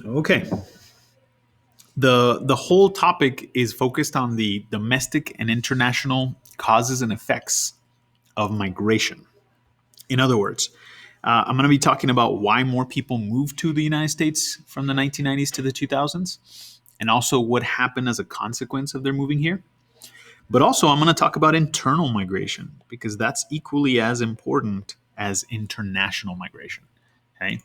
Okay. The whole topic is focused on the domestic and international causes and effects of migration. In other words, I'm going to be talking about why more people moved to the United States from the 1990s to the 2000s, and also what happened as a consequence of their moving here. But also, I'm going to talk about internal migration because that's equally as important as international migration. Okay.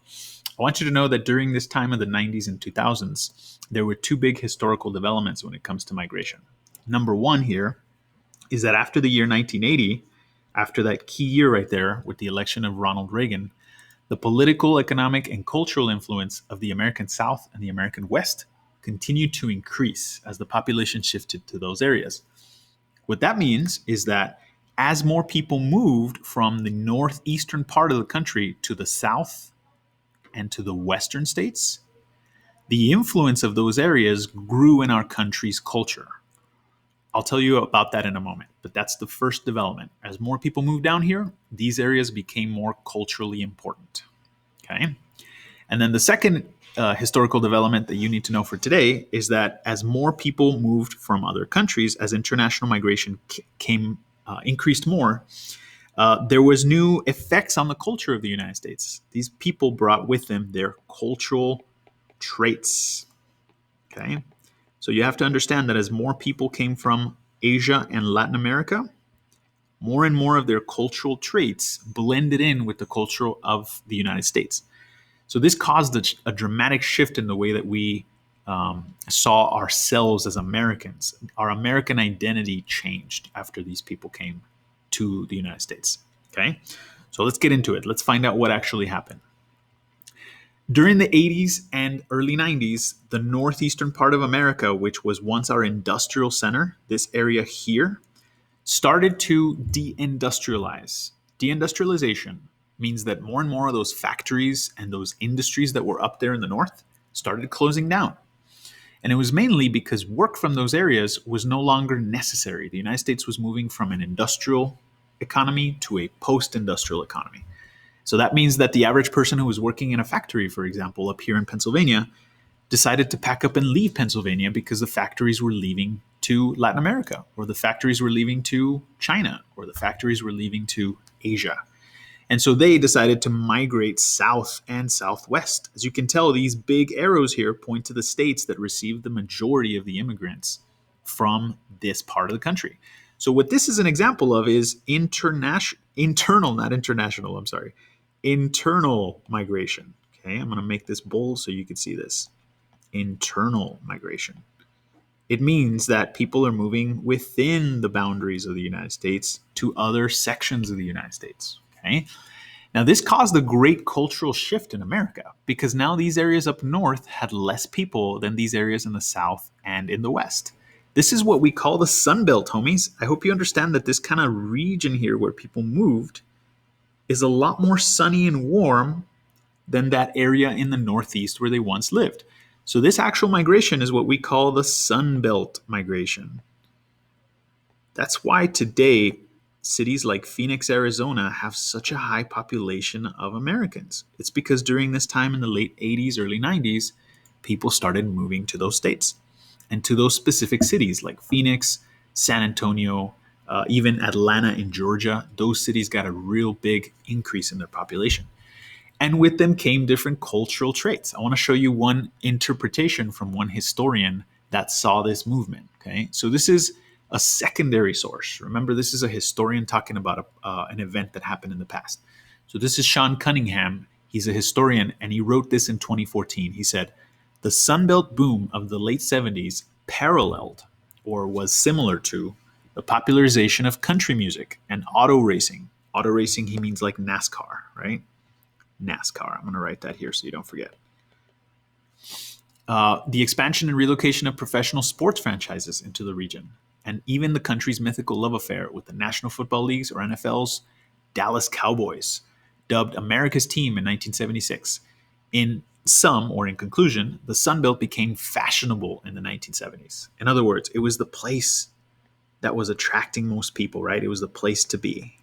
I want you to know that during this time of the 90s and 2000s, there were two big historical developments when it comes to migration. Number one here is that after the year 1980, after that key year right there with the election of Ronald Reagan, the political, economic, and cultural influence of the American South and the American West continued to increase as the population shifted to those areas. What that means is that as more people moved from the northeastern part of the country to the south and to the western states, the influence of those areas grew in our country's culture. I'll tell you about that in a moment, but that's the first development. As more people moved down here, these areas became more culturally important. Okay. And then the second historical development that you need to know for today is that as more people moved from other countries, as international migration came increased more, there was new effects on the culture of the United States. These people brought with them their cultural traits. Okay, so you have to understand that as more people came from Asia and Latin America, more and more of their cultural traits blended in with the culture of the United States. So this caused a dramatic shift in the way that we saw ourselves as Americans. Our American identity changed after these people came to the United States. Okay, so let's get into it. Let's find out what actually happened. During the 80s and early 90s, the northeastern part of America, which was once our industrial center, this area here, started to deindustrialize. Deindustrialization means that more and more of those factories and those industries that were up there in the north started closing down. And it was mainly because work from those areas was no longer necessary. The United States was moving from an industrial economy to a post industrial economy. So that means that the average person who was working in a factory, for example, up here in Pennsylvania, decided to pack up and leave Pennsylvania because the factories were leaving to Latin America, or the factories were leaving to China, or the factories were leaving to Asia. And so they decided to migrate south and southwest. As you can tell, these big arrows here point to the states that received the majority of the immigrants from this part of the country. So what this is an example of is not international, I'm sorry, internal migration. Okay, I'm going to make this bold so you can see this. Internal migration. It means that people are moving within the boundaries of the United States to other sections of the United States. Okay. Now, this caused a great cultural shift in America because now these areas up north had less people than these areas in the south and in the west. This is what we call the Sun Belt, homies. I hope you understand that this kind of region here where people moved is a lot more sunny and warm than that area in the Northeast where they once lived. So this actual migration is what we call the Sun Belt migration. That's why today cities like Phoenix, Arizona have such a high population of Americans. It's because during this time in the late 80s, early 90s, people started moving to those states and to those specific cities like Phoenix, San Antonio, even Atlanta in Georgia. Those cities got a real big increase in their population. And with them came different cultural traits. I want to show you one interpretation from one historian that saw this movement. Okay, so this is a secondary source. Remember, this is a historian talking about an event that happened in the past. So this is Sean Cunningham. He's a historian, and he wrote this in 2014. He said, the Sunbelt boom of the late 70s paralleled or was similar to the popularization of country music and auto racing. Auto racing, he means like NASCAR, right? NASCAR. I'm going to write that here so you don't forget. The expansion and relocation of professional sports franchises into the region, and even the country's mythical love affair with the National Football League's or NFL's Dallas Cowboys, dubbed America's team in 1976. In sum, or in conclusion, the Sun Belt became fashionable in the 1970s. In other words, it was the place that was attracting most people, right? It was the place to be.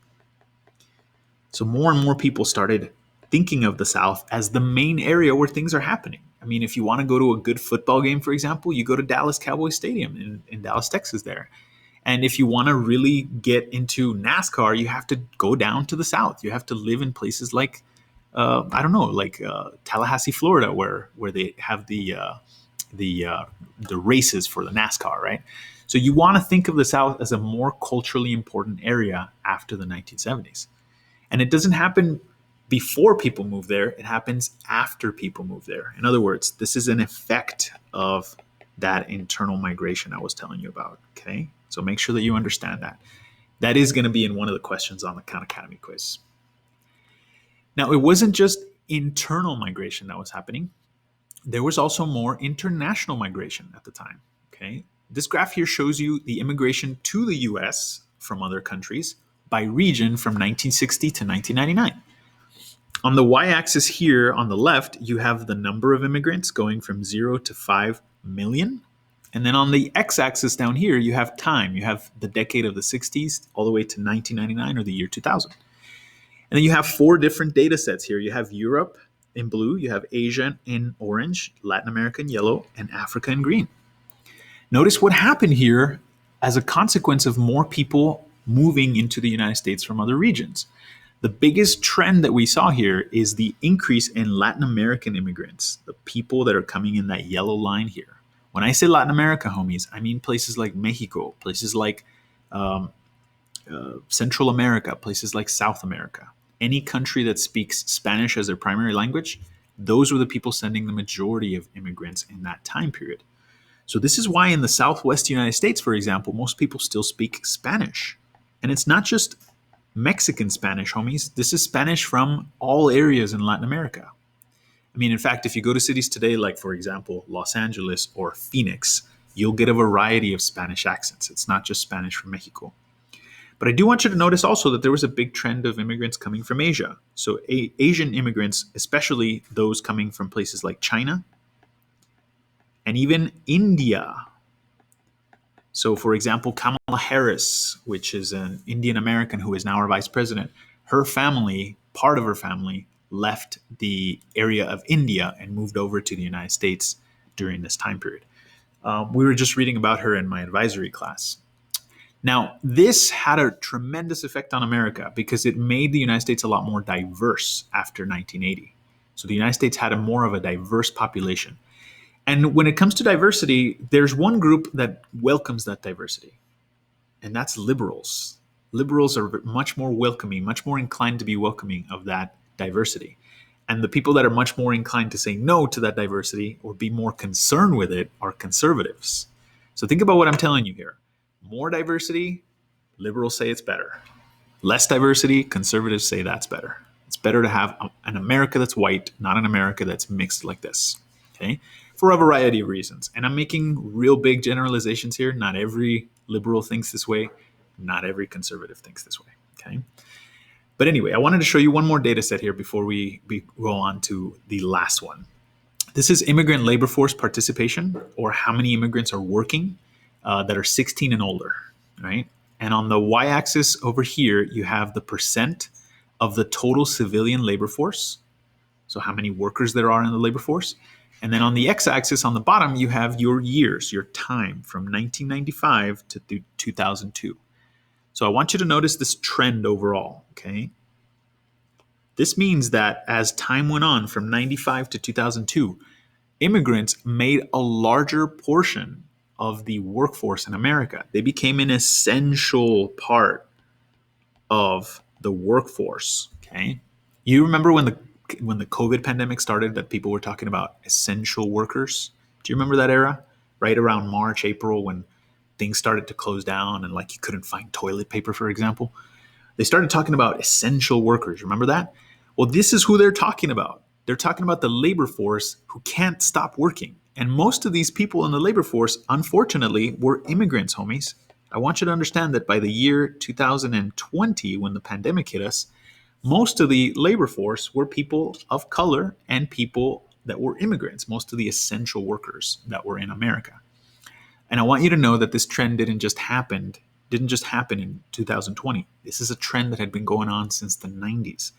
So more and more people started thinking of the South as the main area where things are happening. I mean, if you want to go to a good football game, for example, you go to Dallas Cowboys Stadium in Dallas, Texas there. And if you want to really get into NASCAR, you have to go down to the South. You have to live in places like, I don't know, like Tallahassee, Florida, where they have the the races for the NASCAR, right? So you want to think of the South as a more culturally important area after the 1970s. And it doesn't happen before people move there, it happens after people move there. In other words, this is an effect of that internal migration I was telling you about. Okay. So make sure that you understand that. That is going to be in one of the questions on the Khan Academy quiz. Now, it wasn't just internal migration that was happening, there was also more international migration at the time. Okay. This graph here shows you the immigration to the US from other countries by region from 1960 to 1999. On the y-axis here on the left, you have the number of immigrants going from 0 to 5 million. And then on the x-axis down here, you have time. You have the decade of the 60s all the way to 1999 or the year 2000. And then you have 4 different data sets here. You have Europe in blue, you have Asia in orange, Latin America in yellow, and Africa in green. Notice what happened here as a consequence of more people moving into the United States from other regions. The biggest trend that we saw here is the increase in Latin American immigrants, the people that are coming in that yellow line here. When I say Latin America, homies, I mean places like Mexico, places like Central America, places like South America. Any country that speaks Spanish as their primary language, those were the people sending the majority of immigrants in that time period. So this is why in the Southwest United States, for example, most people still speak Spanish. And it's not just Mexican Spanish, homies. This is Spanish from all areas in Latin America. I mean, in fact, if you go to cities today, like, for example, Los Angeles or Phoenix, you'll get a variety of Spanish accents. It's not just Spanish from Mexico. But I do want you to notice also that there was a big trend of immigrants coming from Asia. So Asian immigrants, especially those coming from places like China and even India. So, for example, Kamala Harris, which is an Indian American who is now our vice president, her family, part of her family, left the area of India and moved over to the United States during this time period. We were just reading about her in my advisory class. Now, this had a tremendous effect on America because it made the United States a lot more diverse after 1980. So the United States had a more of a diverse population. And when it comes to diversity, there's one group that welcomes that diversity, and that's liberals. Liberals are much more welcoming, much more inclined to be welcoming of that diversity. And the people that are much more inclined to say no to that diversity or be more concerned with it are conservatives. So think about what I'm telling you here. More diversity, liberals say it's better. Less diversity, conservatives say that's better. It's better to have an America that's white, not an America that's mixed like this. Okay? For a variety of reasons. And I'm making real big generalizations here. Not every liberal thinks this way. Not every conservative thinks this way. Okay? But anyway, I wanted to show you one more data set here before we go on to the last one. This is immigrant labor force participation, or how many immigrants are working that are 16 and older, right? And on the y-axis over here, you have the percent of the total civilian labor force. So how many workers there are in the labor force. And then on the x-axis on the bottom, you have your years, your time from 1995 to 2002. So I want you to notice this trend overall, okay? This means that as time went on from 95 to 2002, immigrants made a larger portion of the workforce in America. They became an essential part of the workforce, okay? You remember when the COVID pandemic started that people were talking about essential workers? Do you remember that era? Right around March, April, when things started to close down and like you couldn't find toilet paper, for example. They started talking about essential workers. Remember that? Well, this is who they're talking about. They're talking about the labor force who can't stop working. And most of these people in the labor force, unfortunately, were immigrants, homies. I want you to understand that by the year 2020, when the pandemic hit us, most of the labor force were people of color and people that were immigrants, most of the essential workers that were in America. And I want you to know that this trend didn't just happen in 2020. This is a trend that had been going on since the 90s.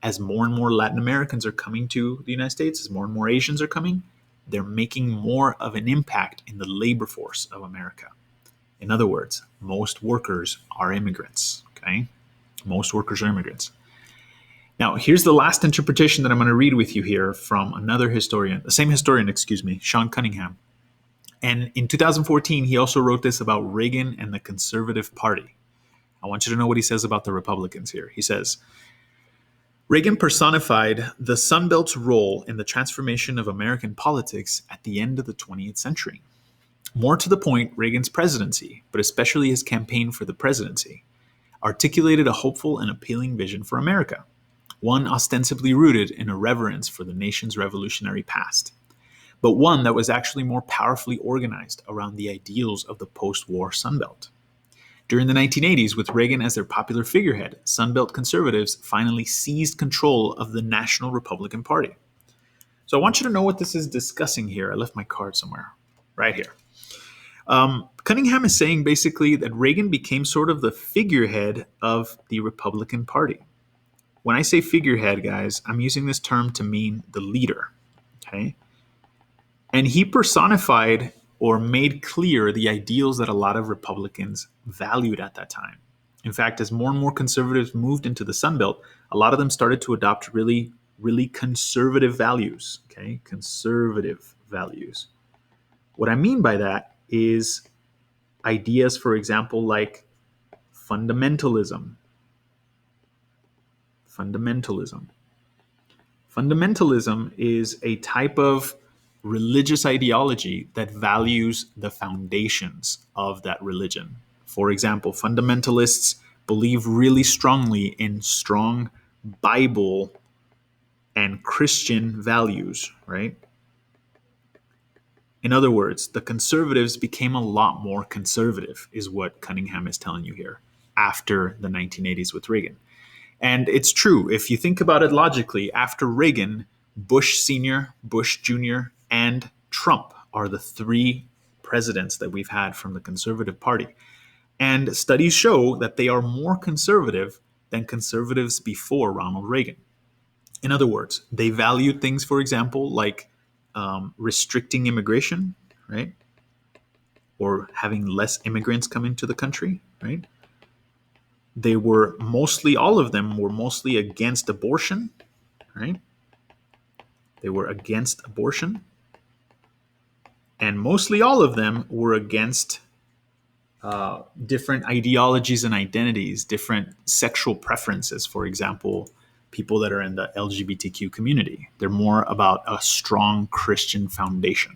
As more and more Latin Americans are coming to the United States, as more and more Asians are coming, they're making more of an impact in the labor force of America. In other words, most workers are immigrants, okay? Most workers are immigrants. Now, here's the last interpretation that I'm going to read with you here from another historian, the same historian, Sean Cunningham. And in 2014, he also wrote this about Reagan and the Conservative Party. I want you to know what he says about the Republicans here. He says, Reagan personified the Sun Belt's role in the transformation of American politics at the end of the 20th century. More to the point, Reagan's presidency, but especially his campaign for the presidency, articulated a hopeful and appealing vision for America, one ostensibly rooted in a reverence for the nation's revolutionary past, but one that was actually more powerfully organized around the ideals of the post-war Sun Belt. During the 1980s, with Reagan as their popular figurehead, Sun Belt conservatives finally seized control of the National Republican Party. So I want you to know what this is discussing here. I left my card somewhere. Right here. Cunningham is saying basically that Reagan became sort of the figurehead of the Republican Party. When I say figurehead, guys, I'm using this term to mean the leader. Okay? And he personified or made clear the ideals that a lot of Republicans valued at that time. In fact, as more and more conservatives moved into the Sun Belt, a lot of them started to adopt really, really conservative values. Okay? Conservative values. What I mean by that is ideas, for example, like fundamentalism. Fundamentalism. Fundamentalism is a type of religious ideology that values the foundations of that religion. For example, fundamentalists believe really strongly in strong Bible and Christian values, right? In other words, the conservatives became a lot more conservative, is what Cunningham is telling you here, after the 1980s with Reagan. And it's true. If you think about it logically, after Reagan, Bush Sr., Bush Jr., and Trump are the three presidents that we've had from the Conservative Party. And studies show that they are more conservative than conservatives before Ronald Reagan. In other words, they valued things, for example, like restricting immigration, right? Or having less immigrants come into the country, right? They were mostly, all of them were mostly against abortion, right? They were against abortion. And mostly all of them were against different ideologies and identities, different sexual preferences, for example, people that are in the LGBTQ community. They're more about a strong Christian foundation.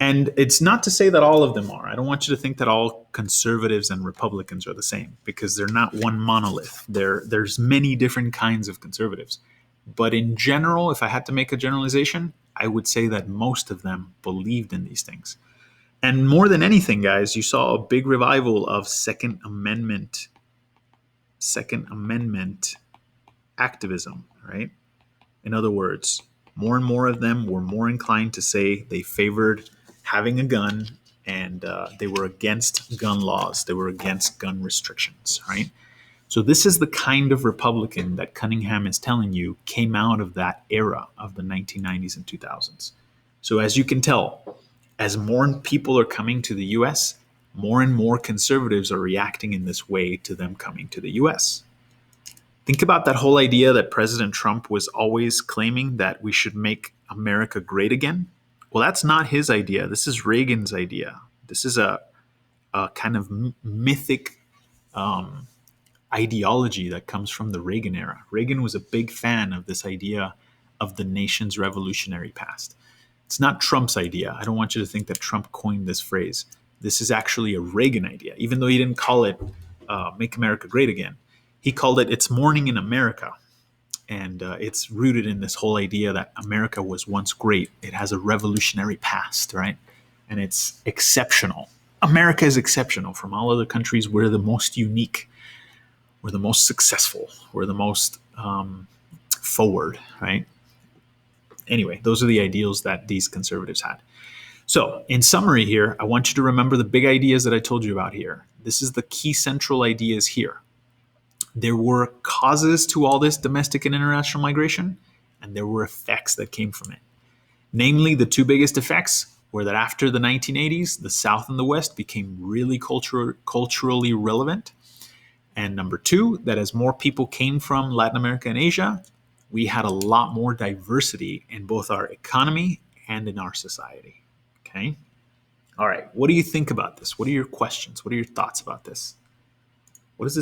And it's not to say that all of them are. I don't want you to think that all conservatives and Republicans are the same, because they're not one monolith. There's many different kinds of conservatives. But in general, if I had to make a generalization, I would say that most of them believed in these things. And more than anything, guys, you saw a big revival of Second Amendment activism, right? In other words, more and more of them were more inclined to say they favored having a gun, and they were against gun laws. They were against gun restrictions, right? So this is the kind of Republican that Cunningham is telling you came out of that era of the 1990s and 2000s. So as you can tell, as more people are coming to the U.S., more and more conservatives are reacting in this way to them coming to the U.S. Think about that whole idea that President Trump was always claiming that we should make America great again. Well, that's not his idea. This is Reagan's idea. This is a kind of mythic ideology that comes from the Reagan era. Reagan was a big fan of this idea of the nation's revolutionary past. It's not Trump's idea. I don't want you to think that Trump coined this phrase. This is actually a Reagan idea, even though he didn't call it Make America Great Again. He called it It's Morning in America. And it's rooted in this whole idea that America was once great. It has a revolutionary past, right? And it's exceptional. America is exceptional from all other countries. We're the most unique. We're the most successful. We're the most forward, right? Anyway, those are the ideals that these conservatives had. So in summary here, I want you to remember the big ideas that I told you about here. This is the key central ideas here. There were causes to all this domestic and international migration, and there were effects that came from it. Namely, the two biggest effects were that after the 1980s, the South and the West became really culturally relevant. And number two, that as more people came from Latin America and Asia, we had a lot more diversity in both our economy and in our society. Okay. All right. What do you think about this? What are your questions? What are your thoughts about this? What does this